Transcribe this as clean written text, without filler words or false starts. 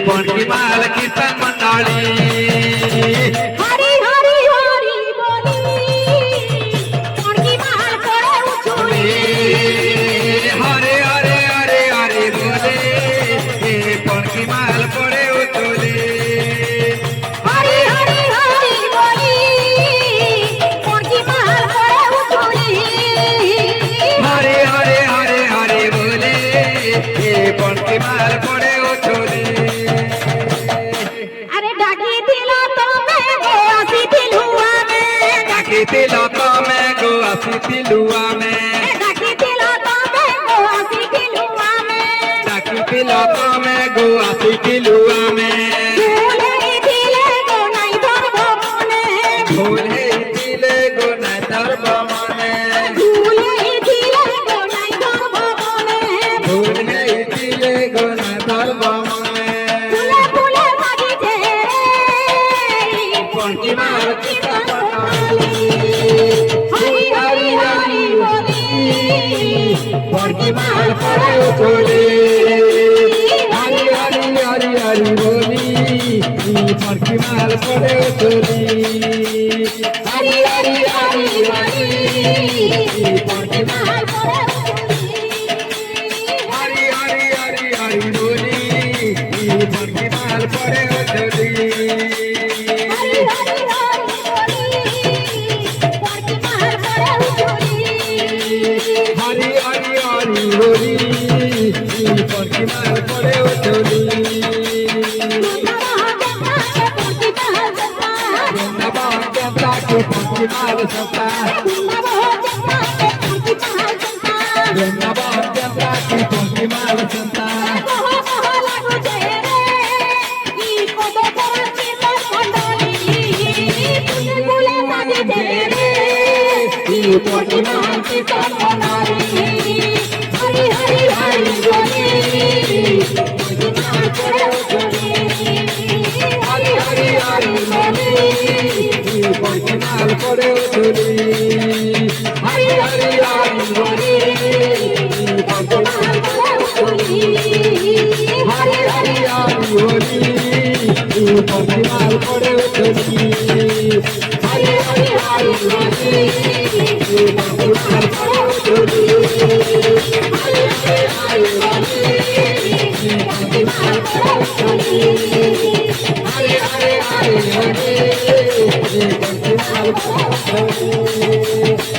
पणकी माल कीर्तन मंडळी हरी हरी हरी बोली पणकी माल पड़े उचुली हरे हरे हरे हरे बोले पणकी माल पड़े उचुली हरी हरी हरी बोली पणकी माल पड़े उचुली हरे हरे हरे हरे बोले पणकी माल पड़े उचुली अरे डाकी दिला तो मैं गो आसी दिलुआ में डाकी दिला तो मैं गो आसी दिलुआ में डाकी दिला तो मैं गो आसी दिलुआ में डाकी दिला तो मैं गो आसी दिलुआ में भूले दिले गो नहीं धरबो मने भूले दिले गो नहीं धरबो मने भूले दिले गो नहीं धरबो मने भूले दिले गो नहीं धरबो मने फूले फूले मागी जे पणकी माल कीर्तन मंडळी हरी हरी हरी बोली पणकी माल पड़े उचुली हरी हरी हरी हरी बोली पणकी माल पड़े उचुली हरी हरी हरी हरी पणकी माल हरी हरी हरी हरी बोली पणकी माल पड़े उचुली हरी हरी हरी बोली पणकी माल पड़े उचुली हरी हरी हरी बोली पणकी माल पड़े उचुली वृंदावन जनता के पणकी माल सत्ता वृंदावन जनता के पणकी माल सत्ता पणकी माल कीर्तन मंडळी हरी हरी हरी बोली पणकी माल पड़े उचुली हरी हरी हरी बोली पणकी माल पड़े उचुली हरी हरी हरी बोली पणकी माल पड़े उचुली हरी हरी हरी बोली पणकी माल पड़े उचुली हरी हरी हरी बोली पणकी माल पड़े उचुली हरी हरी हरी बोली पणकी माल पड़े उचुली हरी हरी हरी बोली पणकी माल पड़े उचुली